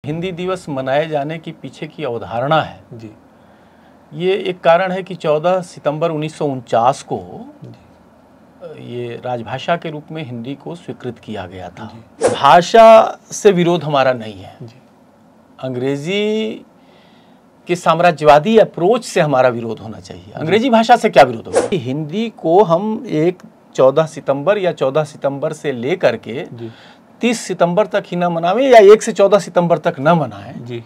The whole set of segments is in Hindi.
हिंदी दिवस मनाए जाने की पीछे की अवधारणा है जी, ये एक कारण है कि 14 सितंबर 1949 को ये राजभाषा के रूप में हिंदी को स्वीकृत किया गया था। भाषा से विरोध हमारा नहीं है, अंग्रेजी के साम्राज्यवादी अप्रोच से हमारा विरोध होना चाहिए। अंग्रेजी भाषा से क्या विरोध होगा? हिंदी को हम एक 14 सितंबर या 14 सितंबर से लेकर के 30 सितंबर तक ही न मनावें या 1 से 14 सितंबर तक न मनाएं। जी।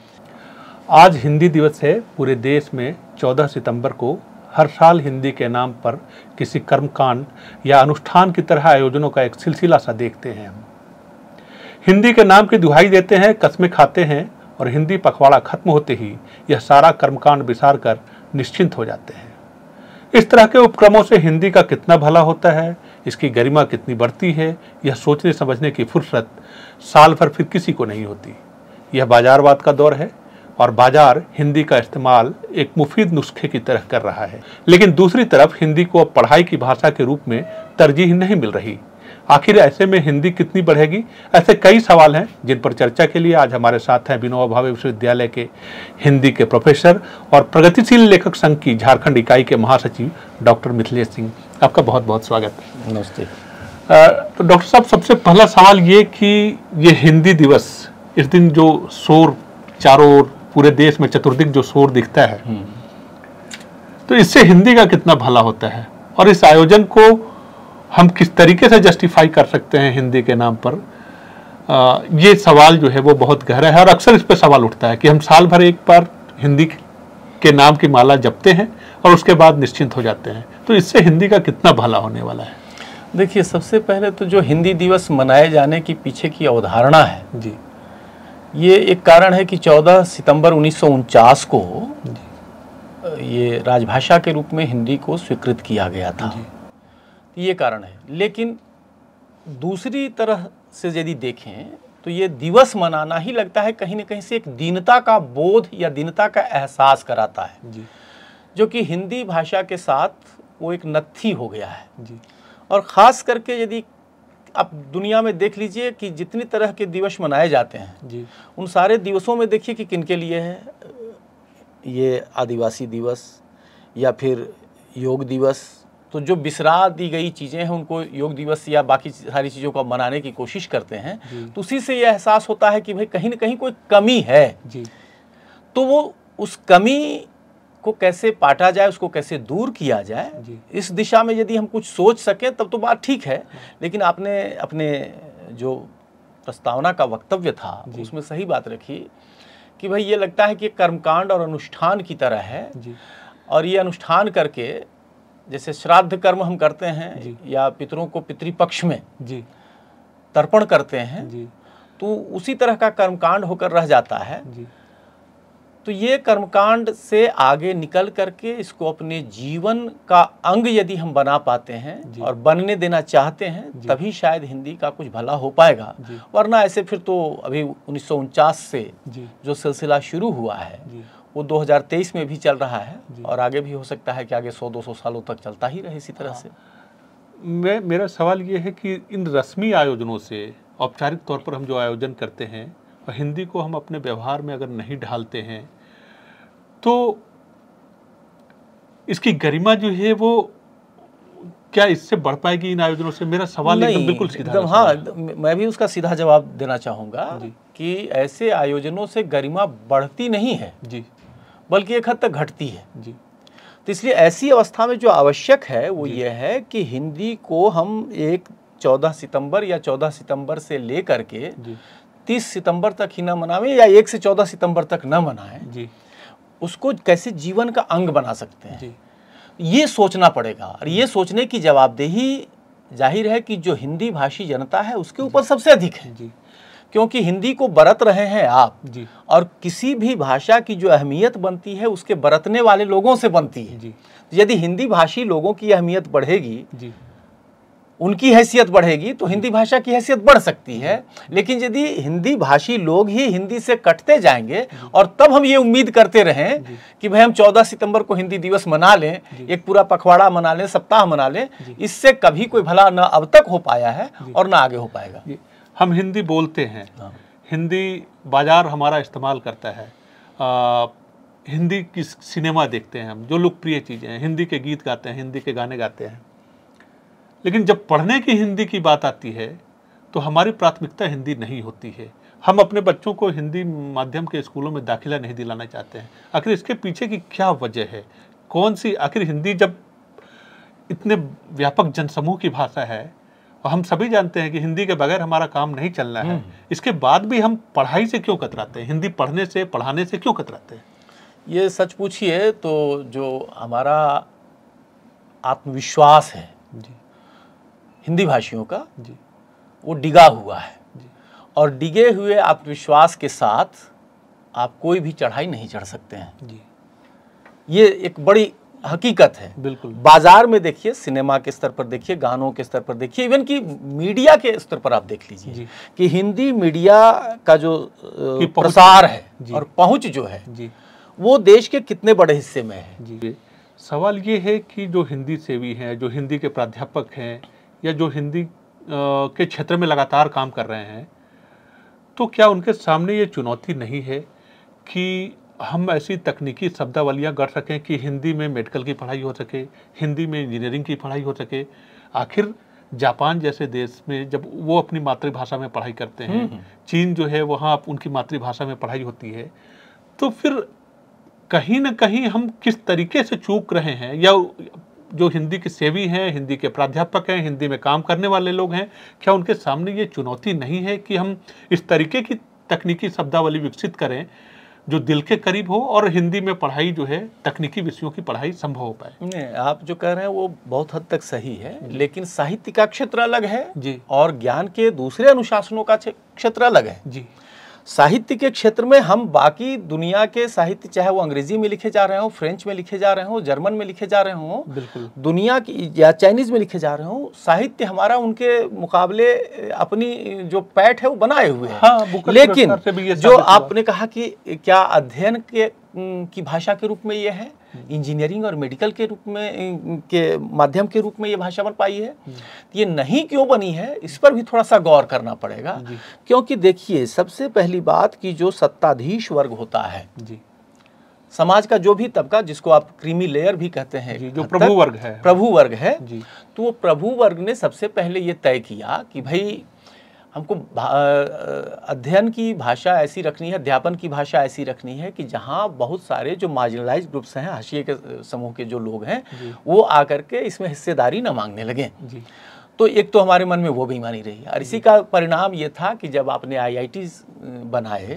आज हिंदी दिवस है। पूरे देश में 14 सितंबर को हर साल हिंदी के नाम पर किसी कर्मकांड या अनुष्ठान की तरह आयोजनों का एक सिलसिला सा देखते हैं। हम हिंदी के नाम की दुहाई देते हैं, कस्में खाते हैं और हिंदी पखवाड़ा खत्म होते ही यह सारा कर्मकांड बिसार कर निश्चिंत हो जाते हैं। इस तरह के उपक्रमों से हिंदी का कितना भला होता है, इसकी गरिमा कितनी बढ़ती है, यह सोचने समझने की फुर्सत साल भर फिर किसी को नहीं होती। यह बाजारवाद का दौर है और बाजार हिंदी का इस्तेमाल एक मुफीद नुस्खे की तरह कर रहा है। लेकिन दूसरी तरफ हिंदी को अब पढ़ाई की भाषा के रूप में तरजीह नहीं मिल रही। आखिर ऐसे में हिंदी कितनी बढ़ेगी? ऐसे कई सवाल हैं जिन पर चर्चा के लिए आज हमारे साथ हैं विनोबा भावे विश्वविद्यालय के हिंदी के प्रोफेसर और प्रगतिशील लेखक संघ की झारखंड इकाई के महासचिव डॉक्टर मिथिलेश सिंह। आपका बहुत बहुत स्वागत। नमस्ते। तो डॉक्टर साहब, सबसे पहला सवाल ये कि ये हिंदी दिवस, इस दिन जो शोर चारों ओर पूरे देश में चतुर्दिक जो शोर दिखता है, तो इससे हिंदी का कितना भला होता है और इस आयोजन को हम किस तरीके से जस्टिफाई कर सकते हैं हिंदी के नाम पर? ये सवाल जो है वो बहुत गहरा है और अक्सर इस पर सवाल उठता है कि हम साल भर एक बार हिंदी के नाम की माला जपते हैं और उसके बाद निश्चिंत हो जाते हैं, तो इससे हिंदी का कितना भला होने वाला है? देखिए, सबसे पहले तो जो हिंदी दिवस मनाए जाने की पीछे की अवधारणा है जी, ये एक कारण है कि 14 सितंबर 1949 को ये राजभाषा के रूप में हिंदी को स्वीकृत किया गया था। ये कारण है। लेकिन दूसरी तरह से यदि देखें तो ये दिवस मनाना ही लगता है कहीं न कहीं से एक दीनता का बोध या दीनता का एहसास कराता है जी, जो कि हिंदी भाषा के साथ वो एक नत्थी हो गया है जी। और ख़ास करके यदि आप दुनिया में देख लीजिए कि जितनी तरह के दिवस मनाए जाते हैं जी, उन सारे दिवसों में देखिए कि किनके लिए है। ये आदिवासी दिवस या फिर योग दिवस, तो जो बिसरा दी गई चीज़ें हैं उनको योग दिवस या बाकी सारी चीज़ों को मनाने की कोशिश करते हैं, तो उसी से यह एहसास होता है कि भाई कहीं न कहीं कोई कमी है जी। तो वो उस कमी को कैसे पाटा जाए, उसको कैसे दूर किया जाए, इस दिशा में यदि हम कुछ सोच सकें तब तो बात ठीक है। लेकिन आपने अपने जो प्रस्तावना का वक्तव्य था उसमें सही बात रखी कि भाई ये लगता है कि कर्मकांड और अनुष्ठान की तरह है और ये अनुष्ठान करके जैसे श्राद्ध कर्म हम करते हैं या पितरों को पितृपक्ष में तर्पण करते हैं, तो उसी तरह का कर्मकांड होकर रह जाता है। तो ये कर्मकांड से आगे निकल करके इसको अपने जीवन का अंग यदि हम बना पाते हैं और बनने देना चाहते हैं, तभी शायद हिंदी का कुछ भला हो पाएगा। वरना ऐसे फिर तो अभी 1949 से जो सिलसिला शुरू हुआ है वो 2023 में भी चल रहा है और आगे भी हो सकता है कि आगे 100-200 सालों तक चलता ही रहे इसी तरह से। मेरा सवाल ये है कि इन रस्मी आयोजनों से, औपचारिक तौर पर हम जो आयोजन करते हैं और हिंदी को हम अपने व्यवहार में अगर नहीं ढालते हैं तो इसकी गरिमा जो है वो क्या इससे बढ़ पाएगी इन आयोजनों से? मेरा सवाल एकदम बिल्कुल सीधा है। हाँ, मैं भी उसका सीधा जवाब देना चाहूँगा कि ऐसे आयोजनों से गरिमा बढ़ती नहीं है जी, बल्कि एक हद तक घटती है जी। तो इसलिए ऐसी अवस्था में जो आवश्यक है वो ये है कि हिंदी को हम एक 14 सितंबर या 14 सितंबर से लेकर के 30 सितंबर तक ही न मनावें या 1 से 14 सितंबर तक न मनाएं जी, उसको कैसे जीवन का अंग बना सकते हैं जी, ये सोचना पड़ेगा। और ये सोचने की जवाबदेही जाहिर है कि जो हिंदी भाषी जनता है उसके ऊपर सबसे अधिक है जी, क्योंकि हिंदी को बरत रहे हैं आप जी, और किसी भी भाषा की जो अहमियत बनती है उसके बरतने वाले लोगों से बनती है जी। यदि हिंदी भाषी लोगों की अहमियत बढ़ेगी जी, उनकी हैसियत बढ़ेगी तो हिंदी भाषा की हैसियत बढ़ सकती है। लेकिन यदि हिंदी भाषी लोग ही हिंदी से कटते जाएंगे और तब हम ये उम्मीद करते रहें कि भाई हम 14 सितंबर को हिंदी दिवस मना लें, एक पूरा पखवाड़ा मना लें, सप्ताह मना लें, इससे कभी कोई भला न अब तक हो पाया है और न आगे हो पाएगा। हम हिंदी बोलते हैं, हिंदी बाजार हमारा इस्तेमाल करता है, हिंदी की सिनेमा देखते हैं हम, जो लोकप्रिय चीज़ें हैं, हिंदी के गीत गाते हैं, हिंदी के गाने गाते हैं। लेकिन जब पढ़ने की हिंदी की बात आती है तो हमारी प्राथमिकता हिंदी नहीं होती है। हम अपने बच्चों को हिंदी माध्यम के स्कूलों में दाखिला नहीं दिलाना चाहते हैं। आखिर इसके पीछे की क्या वजह है? कौन सी, आखिर हिंदी जब इतने व्यापक जनसमूह की भाषा है और हम सभी जानते हैं कि हिंदी के बगैर हमारा काम नहीं चलना है, इसके बाद भी हम पढ़ाई से क्यों कतराते हैं? हिंदी पढ़ने से, पढ़ाने से क्यों कतराते हैं? ये सच पूछिए तो जो हमारा आत्मविश्वास है जी, हिंदी भाषियों का जी, वो डिगा हुआ है जी, और डिगे हुए आत्मविश्वास के साथ आप कोई भी चढ़ाई नहीं चढ़ सकते हैं। जी, ये एक बड़ी हकीकत है। बिल्कुल। बाजार में देखिए, सिनेमा के स्तर पर देखिए, गानों के स्तर पर देखिए, इवन कि मीडिया के स्तर पर आप देख लीजिए कि हिंदी मीडिया का जो प्रसार है और पहुंच जो है जी, वो देश के कितने बड़े हिस्से में है। जी, सवाल ये है कि जो हिंदी सेवी हैं, जो हिंदी के प्राध्यापक हैं या जो हिंदी के क्षेत्र में लगातार काम कर रहे हैं, तो क्या उनके सामने ये चुनौती नहीं है कि हम ऐसी तकनीकी शब्दावलियाँ गढ़ सकें कि हिंदी में मेडिकल की पढ़ाई हो सके, हिंदी में इंजीनियरिंग की पढ़ाई हो सके? आखिर जापान जैसे देश में जब वो अपनी मातृभाषा में पढ़ाई करते हैं, चीन जो है वहाँ उनकी मातृभाषा में पढ़ाई होती है, तो फिर कहीं ना कहीं हम किस तरीके से चूक रहे हैं? या जो हिंदी के सेवी हैं, हिंदी के प्राध्यापक हैं, हिंदी में काम करने वाले लोग हैं, क्या उनके सामने ये चुनौती नहीं है कि हम इस तरीके की तकनीकी शब्दावली विकसित करें जो दिल के करीब हो और हिंदी में पढ़ाई जो है, तकनीकी विषयों की पढ़ाई संभव हो पाए? नहीं, आप जो कह रहे हैं वो बहुत हद तक सही है, लेकिन साहित्य का क्षेत्र अलग है जी, और ज्ञान के दूसरे अनुशासनों का क्षेत्र अलग है जी। साहित्य के क्षेत्र में हम बाकी दुनिया के साहित्य, चाहे वो अंग्रेजी में लिखे जा रहे हो, फ्रेंच में लिखे जा रहे हो, जर्मन में लिखे जा रहे हो, बिल्कुल, दुनिया की या चाइनीज में लिखे जा रहे हो, साहित्य हमारा उनके मुकाबले अपनी जो पैठ है वो बनाए हुए है। हाँ, लेकिन जो आपने कहा कि क्या अध्ययन की भाषा के रूप में ये है, इंजीनियरिंग और मेडिकल के रूप में के माध्यम के रूप में ये भाषा बन पाई है, ये नहीं क्यों बनी है, इस पर भी थोड़ा सा गौर करना पड़ेगा। क्योंकि देखिए, सबसे पहली बात कि जो सत्ताधीश वर्ग होता है जी, समाज का जो भी तबका, जिसको आप क्रीमी लेयर भी कहते हैं, जो प्रभु वर्ग है जी, तो वो प्रभु वर्ग ने सबसे पहले ये तय किया कि भाई हमको अध्ययन की भाषा ऐसी रखनी है, अध्यापन की भाषा ऐसी रखनी है कि जहाँ बहुत सारे जो मार्जिनलाइज्ड ग्रुप्स हैं, हाशिए के समूह के जो लोग हैं, वो आकर के इसमें हिस्सेदारी न मांगने लगे। तो एक तो हमारे मन में वो बेईमानी रही और इसी का परिणाम ये था कि जब आपने IIT बनाए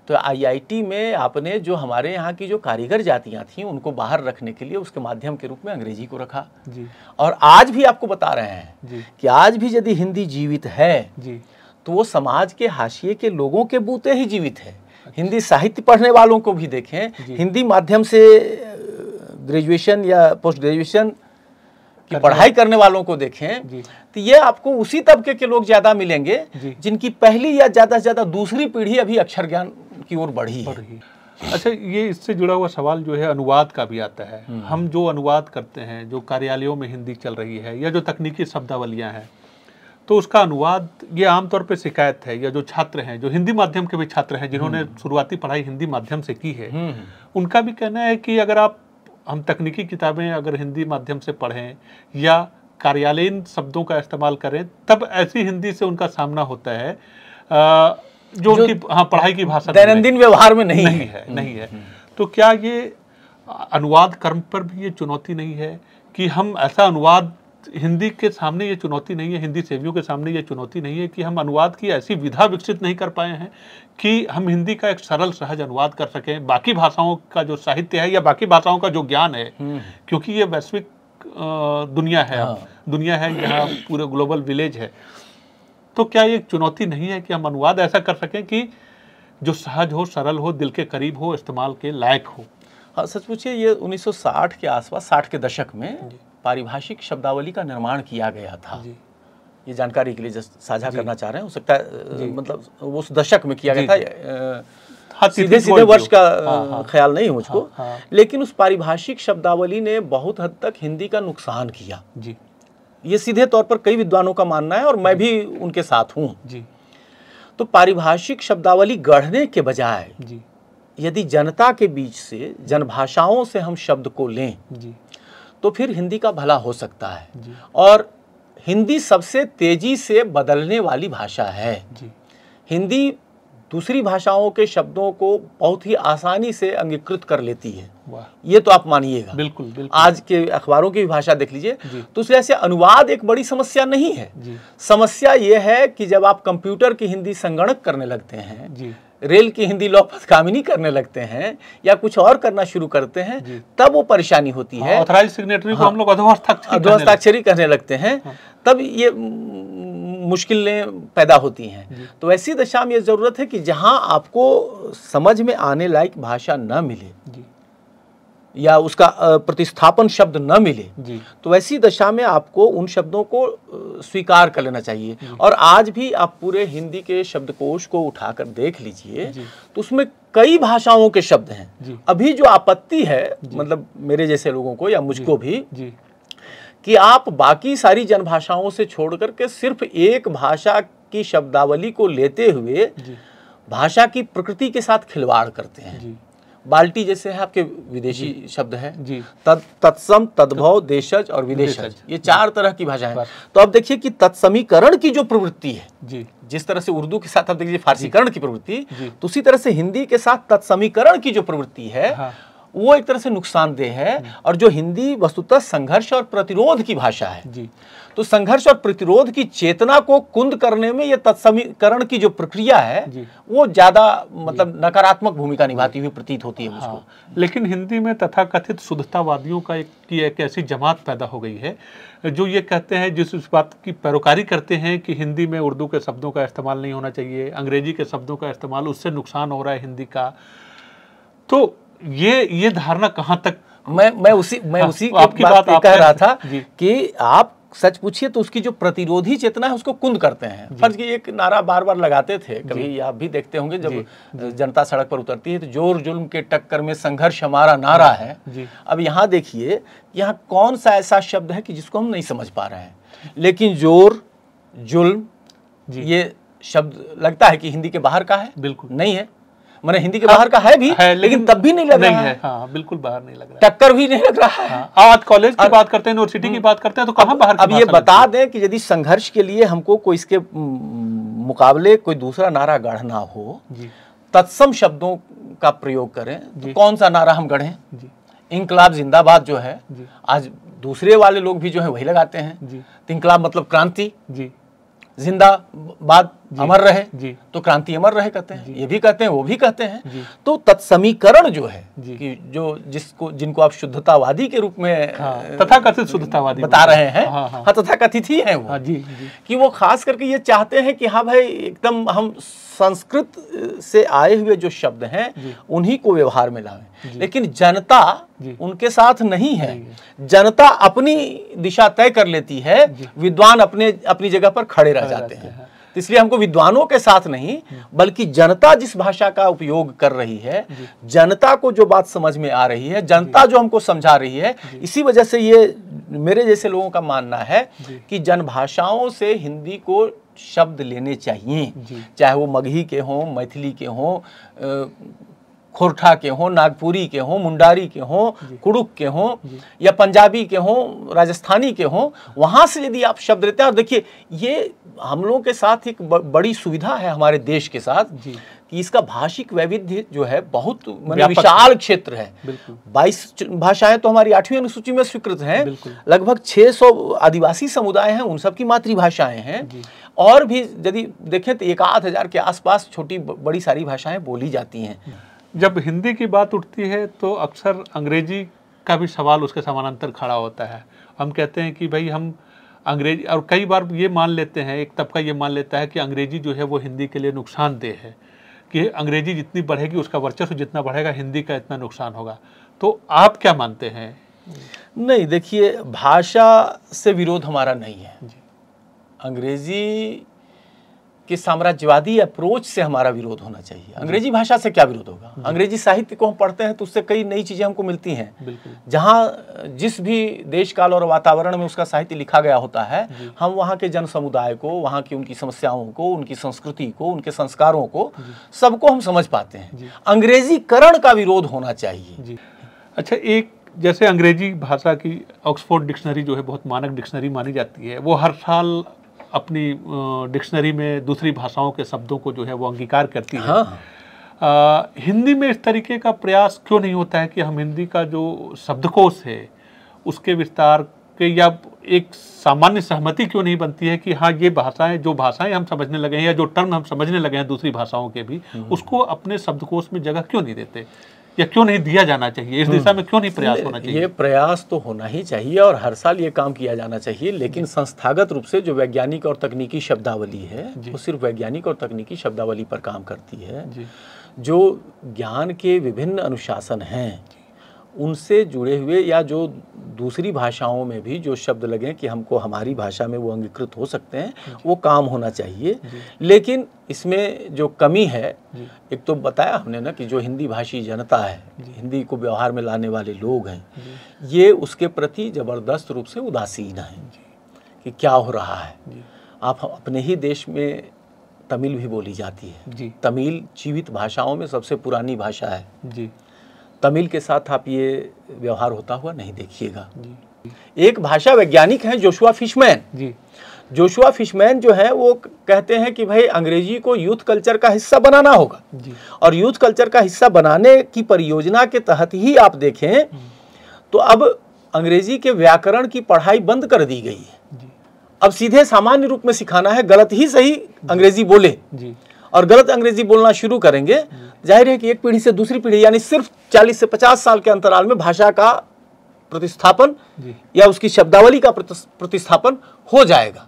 तो IIT में आपने जो हमारे यहाँ की जो कारीगर जातियाँ थीं उनको बाहर रखने के लिए उसके माध्यम के रूप में अंग्रेजी को रखा और आज भी आपको बता रहे हैं कि आज भी यदि हिंदी जीवित है तो वो समाज के हाशिए के लोगों के बूते ही जीवित है। हिंदी साहित्य पढ़ने वालों को भी देखें, हिंदी माध्यम से ग्रेजुएशन या पोस्ट ग्रेजुएशन की पढ़ाई करने वालों को देखें तो ये आपको उसी तबके के लोग ज्यादा मिलेंगे जिनकी पहली या ज्यादा से ज्यादा दूसरी पीढ़ी अभी अक्षर ज्ञान की ओर बढ़ी है। अच्छा, ये इससे जुड़ा हुआ सवाल जो है अनुवाद का भी आता है। हम जो अनुवाद करते हैं, जो कार्यालयों में हिंदी चल रही है या जो तकनीकी शब्दावलियाँ हैं, तो उसका अनुवाद, ये आमतौर पे शिकायत है, या जो छात्र हैं, जो हिंदी माध्यम के भी छात्र हैं जिन्होंने शुरुआती पढ़ाई हिंदी माध्यम से की है, उनका भी कहना है कि अगर हम तकनीकी किताबें अगर हिंदी माध्यम से पढ़ें या कार्यालयीन शब्दों का इस्तेमाल करें, तब ऐसी हिंदी से उनका सामना होता है जो उनकी पढ़ाई की भाषा दैनंदिन व्यवहार में नहीं है। तो क्या ये अनुवाद कर्म पर भी ये चुनौती नहीं है कि हम ऐसा अनुवाद, हिंदी के सामने ये चुनौती नहीं है, हिंदी सेवियों के सामने ये चुनौती नहीं है कि हम अनुवाद की ऐसी विधा विकसित नहीं कर पाए हैं कि हम हिंदी का एक सरल सहज अनुवाद कर सकें बाकी भाषाओं का जो साहित्य है या बाकी भाषाओं का जो ज्ञान है, क्योंकि ये वैश्विक दुनिया है, दुनिया है, यहाँ पूरे ग्लोबल विलेज है। तो क्या ये चुनौती नहीं है कि हम अनुवाद ऐसा कर सकें कि जो सहज हो, सरल हो, दिल के करीब हो, इस्तेमाल के लायक हो? हाँ, सच पूछिए, ये 1960 के आसपास, 60 के दशक में पारिभाषिक शब्दावली का निर्माण किया गया था। ये जानकारी के लिए साझा करना चाह रहे हैं, हो सकता है मतलब उस दशक में किया गया था, सीधे वर्ष का ख्याल नहीं है मुझको, लेकिन उस पारिभाषिक शब्दावली ने बहुत हद तक हिंदी का नुकसान किया। ये सीधे तौर पर कई विद्वानों का मानना है और मैं भी उनके साथ हूँ। तो तो पारिभाषिक शब्दावली गढ़ने के बजाय जी यदि जनता के बीच से, जनभाषाओं से हम शब्द को लें जी तो फिर हिंदी का भला हो सकता है। जी और हिंदी सबसे तेजी से बदलने वाली भाषा है। जी हिंदी दूसरी भाषाओं के शब्दों को बहुत ही आसानी से अंगीकृत कर लेती है। वाह, ये तो आप मानिएगा। बिल्कुल बिल्कुल। आज के अखबारों की भी भाषा देख लीजिए जी। तो उसमें ऐसे अनुवाद एक बड़ी समस्या नहीं है। जी समस्या ये है कि जब आप कंप्यूटर की हिंदी संगणक करने लगते हैं, जी रेल की हिंदी लौपथगामिनी करने लगते हैं या कुछ और करना शुरू करते हैं, तब वो परेशानी होती है। ऑथराइज सिग्नेटरी को हम लोग अधोहस्ताक्षरी करने लगते हैं, तब ये मुश्किलें पैदा होती हैं। तो ऐसी दशा में ये जरूरत है कि जहां आपको समझ में आने लायक भाषा न मिले जी या उसका प्रतिस्थापन शब्द न मिले, जी तो ऐसी दशा में आपको उन शब्दों को स्वीकार कर लेना चाहिए। और आज भी आप पूरे हिंदी के शब्दकोश को उठाकर देख लीजिए तो उसमें कई भाषाओं के शब्द हैं। अभी जो आपत्ति है, मतलब मेरे जैसे लोगों को या मुझको भी, कि आप बाकी सारी जनभाषाओं से छोड़ करके सिर्फ एक भाषा की शब्दावली को लेते हुए भाषा की प्रकृति के साथ खिलवाड़ करते हैं। बाल्टी जैसे है आपके विदेशी शब्द है, तत्सम, तद्भव, देशज और विदेशज, ये 4 तरह की भाषा है। तो अब देखिए कि तत्समीकरण की जो प्रवृत्ति है, जिस तरह से उर्दू के साथ आप देखिए फारसीकरण की प्रवृत्ति, तो उसी तरह से हिंदी के साथ तत्समीकरण की जो प्रवृत्ति है वो एक तरह से नुकसानदेह है। और जो हिंदी वस्तुतः संघर्ष और प्रतिरोध की भाषा है, तो संघर्ष और प्रतिरोध की चेतना को कुंद करने में ये तत्समीकरण की जो प्रक्रिया है वो ज्यादा मतलब नकारात्मक भूमिका निभाती हुई प्रतीत होती है मुझको। लेकिन हिंदी में तथाकथित शुद्धतावादियों का एक ऐसी जमात पैदा हो गई है जो ये कहते हैं, जिस इस बात की पैरोकारी करते हैं कि हिंदी में उर्दू के शब्दों का इस्तेमाल नहीं होना चाहिए, अंग्रेजी के शब्दों का इस्तेमाल, उससे नुकसान हो रहा है हिंदी का। तो ये धारणा कहाँ तक? मैं उसी आपकी बात कह रहा था कि आप सच पूछिए तो उसकी जो प्रतिरोधी चेतना है उसको कुंद करते हैं। फर्ज की एक नारा बार बार लगाते थे, कभी आप भी देखते होंगे जब जनता सड़क पर उतरती है तो जोर जुल्म के टक्कर में संघर्ष हमारा नारा है। अब यहाँ देखिए, यहाँ कौन सा ऐसा शब्द है कि जिसको हम नहीं समझ पा रहे हैं, लेकिन जोर जुल्म ये शब्द लगता है कि हिंदी के बाहर का है। बिल्कुल नहीं है, मैंने हिंदी के बाहर का है भी, लेकिन तब भी नहीं लग रहा है। हाँ, बिल्कुल बाहर नहीं लग रहा है, टक्कर भी नहीं लग रहा है। आज कॉलेज की बात करते हैं, यूनिवर्सिटी की बात करते हैं, तो कहाँ बाहर? अब ये बता दें कि यदि संघर्ष के लिए हमको कोई इसके मुकाबले कोई दूसरा नारा गढ़ना हो, तत्सम शब्दों का प्रयोग करें, तो कौन सा नारा हम गढ़ें? इंकलाब जिंदाबाद जो है, आज दूसरे वाले लोग भी जो है वही लगाते हैं। इंकलाब मतलब क्रांति, जिंदाबाद अमर रहे, तो क्रांति अमर रहे कहते हैं, ये भी कहते हैं वो भी कहते हैं। तो तत्समीकरण जो है कि जो जिनको आप शुद्धतावादी के रूप में तथाकथित शुद्धतावादी बता रहे हैं, हाँ तथाकथित ही है वो, कि वो खास करके ये चाहते हैं कि हाँ भाई एकदम हम संस्कृत से आए हुए जो शब्द हैं उन्हीं को व्यवहार में लाएं। लेकिन जनता उनके साथ नहीं है, जनता अपनी दिशा तय कर लेती है, विद्वान अपनी जगह पर खड़े रह जाते हैं। इसलिए हमको विद्वानों के साथ नहीं, बल्कि जनता जिस भाषा का उपयोग कर रही है, जनता को जो बात समझ में आ रही है, जनता जो हमको समझा रही है, इसी वजह से ये मेरे जैसे लोगों का मानना है कि जनभाषाओं से हिंदी को शब्द लेने चाहिए, चाहे वो मगही के हों, मैथिली के हों, खोरठा के हों, नागपुरी के हों, मुंडारी के हों, कुड़ुक के हों या पंजाबी के हों, राजस्थानी के हों, वहाँ से यदि आप शब्द लेते हैं। और देखिए ये हम लोगों के साथ एक बड़ी सुविधा है हमारे देश के साथ कि इसका भाषिक वैविध्य जो है बहुत विशाल क्षेत्र है। 22 भाषाएं तो हमारी 8वीं अनुसूची में स्वीकृत हैं, लगभग 600 आदिवासी समुदाय हैं, उन सब की मातृभाषाएं हैं, और भी यदि देखें तो 1,000 के आसपास छोटी बड़ी सारी भाषाएं बोली जाती हैं। जब हिंदी की बात उठती है तो अक्सर अंग्रेजी का भी सवाल उसके समानांतर खड़ा होता है। हम कहते हैं कि भाई हम अंग्रेजी, और कई बार ये मान लेते हैं, एक तबका ये मान लेता है कि अंग्रेजी जो है वो हिंदी के लिए नुकसानदेह है, कि अंग्रेजी जितनी बढ़ेगी उसका वर्चस्व जितना बढ़ेगा हिंदी का इतना नुकसान होगा। तो आप क्या मानते हैं? नहीं, देखिए भाषा से विरोध हमारा नहीं है। अंग्रेजी कि साम्राज्यवादी अप्रोच से हमारा विरोध होना चाहिए। अंग्रेजी भाषा से क्या विरोध होगा? अंग्रेजी साहित्य को हम पढ़ते हैं तो उससे कई नई चीज़ें हमको मिलती हैं। जहाँ जिस भी देश काल और वातावरण में उसका साहित्य लिखा गया होता है, हम वहाँ के जन समुदाय को, वहाँ की उनकी समस्याओं को, उनकी संस्कृति को, उनके संस्कारों को, सबको हम समझ पाते हैं। अंग्रेजीकरण का विरोध होना चाहिए। अच्छा, एक जैसे अंग्रेजी भाषा की ऑक्सफोर्ड डिक्शनरी जो है बहुत मानक डिक्शनरी मानी जाती है, वो हर साल अपनी डिक्शनरी में दूसरी भाषाओं के शब्दों को जो है वो अंगीकार करती है। हिंदी में इस तरीके का प्रयास क्यों नहीं होता है कि हम हिंदी का जो शब्दकोश है उसके विस्तार के, या एक सामान्य सहमति क्यों नहीं बनती है कि हाँ, ये भाषाएं, जो भाषाएं हम समझने लगे हैं या जो टर्म हम समझने लगे हैं दूसरी भाषाओं के भी, उसको अपने शब्दकोश में जगह क्यों नहीं देते, या क्यों नहीं दिया जाना चाहिए? इस दिशा में क्यों नहीं प्रयास होना चाहिए? ये प्रयास तो होना ही चाहिए और हर साल ये काम किया जाना चाहिए, लेकिन संस्थागत रूप से जो वैज्ञानिक और तकनीकी शब्दावली है वो सिर्फ वैज्ञानिक और तकनीकी शब्दावली पर काम करती है। जो ज्ञान के विभिन्न अनुशासन हैं उनसे जुड़े हुए, या जो दूसरी भाषाओं में भी जो शब्द लगे कि हमको हमारी भाषा में वो अंगीकृत हो सकते हैं, वो काम होना चाहिए। लेकिन इसमें जो कमी है, एक तो बताया हमने ना कि जो हिंदी भाषी जनता है, हिंदी को व्यवहार में लाने वाले लोग हैं, ये उसके प्रति ज़बरदस्त रूप से उदासीन हैं कि क्या हो रहा है। आप अपने ही देश में तमिल भी बोली जाती है। तमिल जीवित भाषाओं में सबसे पुरानी भाषा है। तमिल के साथ आप ये व्यवहार होता हुआ नहीं देखिएगा। एक भाषा वैज्ञानिक हैं जोशुआ फिशमैन। जोशुआ फिशमैन जो है वो कहते हैं कि भाई अंग्रेजी को यूथ कल्चर का हिस्सा बनाना होगा, और यूथ कल्चर का हिस्सा बनाने की परियोजना के तहत ही आप देखें तो अब अंग्रेजी के व्याकरण की पढ़ाई बंद कर दी गई है। अब सीधे सामान्य रूप में सिखाना है, गलत ही सही अंग्रेजी बोले, और गलत अंग्रेजी बोलना शुरू करेंगे, जाहिर है कि एक पीढ़ी से दूसरी पीढ़ी, यानी सिर्फ 40 से 50 साल के अंतराल में भाषा का प्रतिस्थापन या उसकी शब्दावली का प्रतिस्थापन हो जाएगा।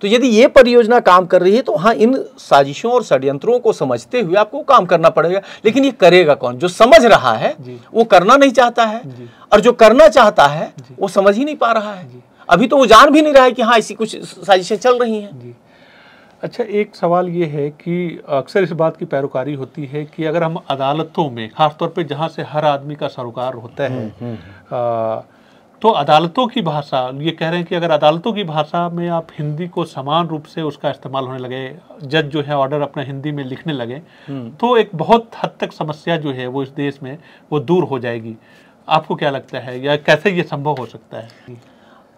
तो यदि ये परियोजना काम कर रही है तो हाँ, इन साजिशों और षड्यंत्रों को समझते हुए आपको काम करना पड़ेगा। लेकिन ये करेगा कौन? जो समझ रहा है वो करना नहीं चाहता है, और जो करना चाहता है वो समझ ही नहीं पा रहा है। अभी तो वो जान भी नहीं रहा है कि हाँ, ऐसी कुछ साजिशें चल रही हैं। अच्छा, एक सवाल ये है कि अक्सर इस बात की पैरोकारी होती है कि अगर हम अदालतों में, खासतौर पे जहाँ से हर आदमी का सरोकार होता है, तो अदालतों की भाषा, ये कह रहे हैं कि अगर अदालतों की भाषा में आप हिंदी को समान रूप से उसका इस्तेमाल होने लगे, जज जो है ऑर्डर अपना हिंदी में लिखने लगे, तो एक बहुत हद तक समस्या जो है वो इस देश में वो दूर हो जाएगी। आपको क्या लगता है, या कैसे ये संभव हो सकता है?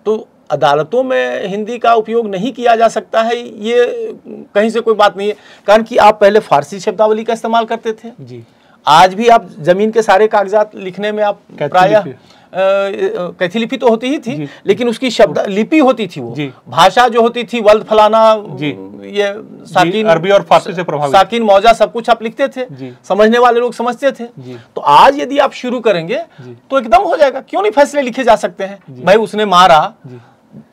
तो अदालतों में हिंदी का उपयोग नहीं किया जा सकता है, ये कहीं से कोई बात नहीं है। कारण कि आप पहले फारसी शब्दावली का इस्तेमाल करते थे। आज भी आप जमीन के सारे कागजात लिखने में आप प्रायः कैथी लिपि तो होती ही थी, लेकिन उसकी शब्द लिपि होती थी। वो भाषा जो होती थी, वल्द फलाना, ये साकिन, अरबी और फारसी से प्रभावित, साकिन मौजा सब कुछ आप लिखते थे, समझने वाले लोग समझते थे। तो आज यदि आप शुरू करेंगे तो एकदम हो जाएगा। क्यों नहीं फैसले लिखे जा सकते हैं? भाई उसने मारा,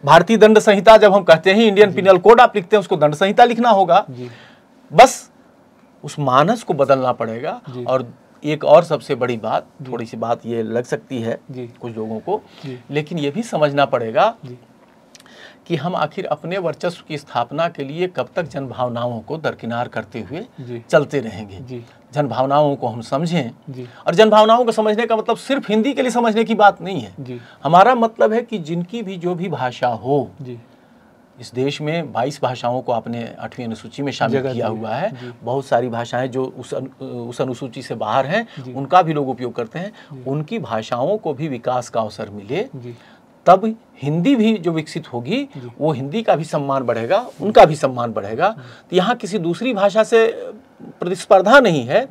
भारतीय दंड संहिता जब हम कहते हैं, इंडियन पिनल कोड आप लिखते हैं, उसको दंड संहिता लिखना होगा। बस उस मानस को बदलना पड़ेगा। और एक और सबसे बड़ी बात, थोड़ी सी बात ये लग सकती है कुछ लोगों को, लेकिन ये भी समझना पड़ेगा कि हम आखिर अपने वर्चस्व की स्थापना के लिए कब तक जन भावनाओं को दरकिनार करते हुए चलते रहेंगे। जन भावनाओं को हम समझें, और जन भावनाओं को समझने का मतलब सिर्फ हिंदी के लिए समझने की बात नहीं है। हमारा मतलब है कि जिनकी भी जो भी भाषा हो, इस देश में 22 भाषाओं को आपने 8वीं अनुसूची में शामिल किया हुआ है। बहुत सारी भाषाएं जो उस अनुसूची से बाहर हैं, उनका भी लोग उपयोग करते हैं। उनकी भाषाओं को भी विकास का अवसर मिले, तब हिंदी भी जो विकसित होगी, वो हिंदी का भी सम्मान बढ़ेगा, उनका भी सम्मान बढ़ेगा। तो यहाँ किसी दूसरी भाषा से प्रतिस्पर्धा नहीं है,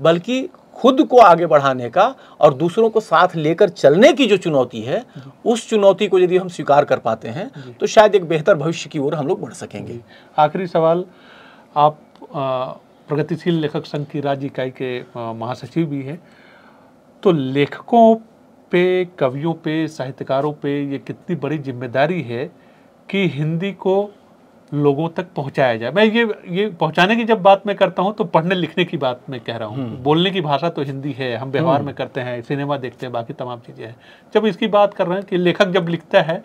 बल्कि खुद को आगे बढ़ाने का और दूसरों को साथ लेकर चलने की जो चुनौती है, उस चुनौती को यदि हम स्वीकार कर पाते हैं तो शायद एक बेहतर भविष्य की ओर हम लोग बढ़ सकेंगे। आखिरी सवाल, आप प्रगतिशील लेखक संघ की राज्य इकाई के महासचिव भी हैं, तो लेखकों पे, कवियों पे, साहित्यकारों पे ये कितनी बड़ी जिम्मेदारी है कि हिंदी को लोगों तक पहुंचाया जाए? मैं ये पहुंचाने की जब बात मैं करता हूं तो पढ़ने लिखने की बात मैं कह रहा हूं। बोलने की भाषा तो हिंदी है, हम व्यवहार में करते हैं, सिनेमा देखते हैं, बाकी तमाम चीज़ें हैं। जब इसकी बात कर रहे हैं कि लेखक जब लिखता है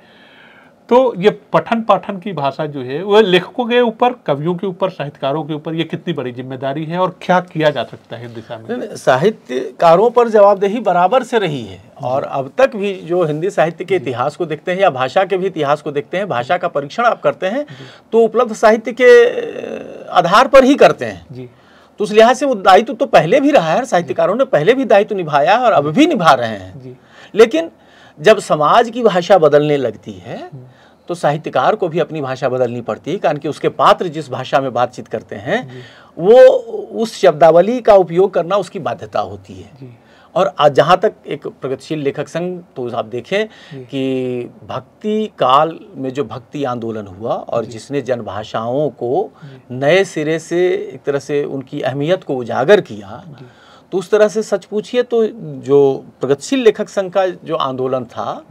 तो ये पठन पाठन की भाषा जो है वो लेखकों के ऊपर, कवियों के ऊपर, साहित्यकारों के ऊपर ये कितनी बड़ी जिम्मेदारी है और क्या किया जा सकता है इस दिशा में? साहित्यकारों पर जवाबदेही बराबर से रही है और अब तक भी जो हिंदी साहित्य के इतिहास को देखते हैं या भाषा के भी इतिहास को देखते हैं, भाषा का परीक्षण आप करते हैं तो उपलब्ध साहित्य के आधार पर ही करते हैं जी। तो उस लिहाज से वो दायित्व तो पहले भी रहा है, साहित्यकारों ने पहले भी दायित्व निभाया और अब भी निभा रहे हैं जी। लेकिन जब समाज की भाषा बदलने लगती है तो साहित्यकार को भी अपनी भाषा बदलनी पड़ती है, कारण कि उसके पात्र जिस भाषा में बातचीत करते हैं वो उस शब्दावली का उपयोग करना उसकी बाध्यता होती है। और आज जहाँ तक एक प्रगतिशील लेखक संघ, तो आप देखें कि भक्ति काल में जो भक्ति आंदोलन हुआ और जिसने जनभाषाओं को नए सिरे से एक तरह से उनकी अहमियत को उजागर किया, तो उस तरह से सच पूछिए तो जो प्रगतिशील लेखक संघ का जो आंदोलन था,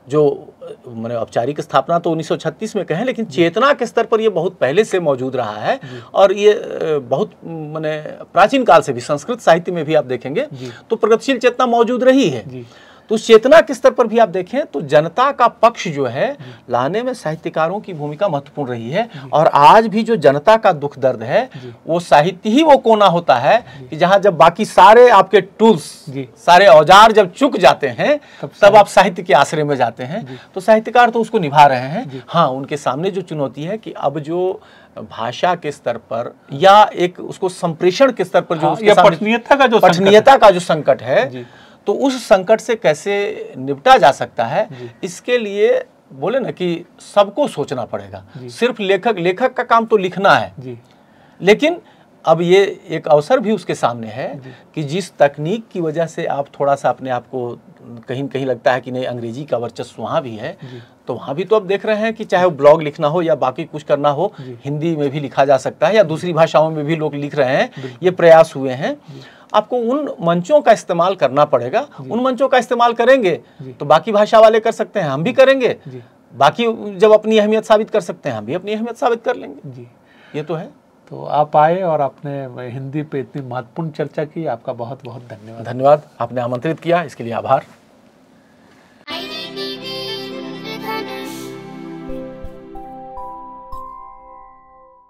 जो मैंने औपचारिक स्थापना तो 1936 में कहें, लेकिन चेतना के स्तर पर ये बहुत पहले से मौजूद रहा है और ये बहुत मैंने प्राचीन काल से भी संस्कृत साहित्य में भी आप देखेंगे तो प्रगतिशील चेतना मौजूद रही है। तो उस चेतना के स्तर पर भी आप देखें तो जनता का पक्ष जो है लाने में साहित्यकारों की भूमिका महत्वपूर्ण रही है। और आज भी जो जनता का दुख दर्द है वो साहित्य ही वो कोना होता है कि जहां जब बाकी सारे आपके टूल्स, सारे औजार जब चुक जाते हैं तब आप साहित्य के आश्रय में जाते हैं। तो साहित्यकार तो उसको निभा रहे हैं। हाँ, उनके सामने जो चुनौती है कि अब जो भाषा के स्तर पर या एक उसको संप्रेषण के स्तर पर जो पठनीयता का जो संकट है, तो उस संकट से कैसे निपटा जा सकता है, इसके लिए बोले ना कि सबको सोचना पड़ेगा। सिर्फ लेखक का काम तो लिखना है, लेकिन अब ये एक अवसर भी उसके सामने है कि जिस तकनीक की वजह से आप थोड़ा सा अपने आप को कहीं कहीं लगता है कि नहीं अंग्रेजी का वर्चस्व वहाँ भी है, तो वहाँ भी तो अब देख रहे हैं कि चाहे वो ब्लॉग लिखना हो या बाकी कुछ करना हो, हिंदी में भी लिखा जा सकता है या दूसरी भाषाओं में भी लोग लिख रहे हैं। ये प्रयास हुए हैं। आपको उन मंचों का इस्तेमाल करना पड़ेगा। उन मंचों का इस्तेमाल करेंगे तो बाकी भाषा वाले कर सकते हैं, हम भी करेंगे। बाकी जब अपनी अहमियत साबित कर सकते हैं, हम भी अपनी अहमियत साबित कर लेंगे जी। ये तो है। तो आप आए और आपने हिंदी पे इतनी महत्वपूर्ण चर्चा की, आपका बहुत बहुत धन्यवाद। धन्यवाद, आपने आमंत्रित किया, इसके लिए आभार।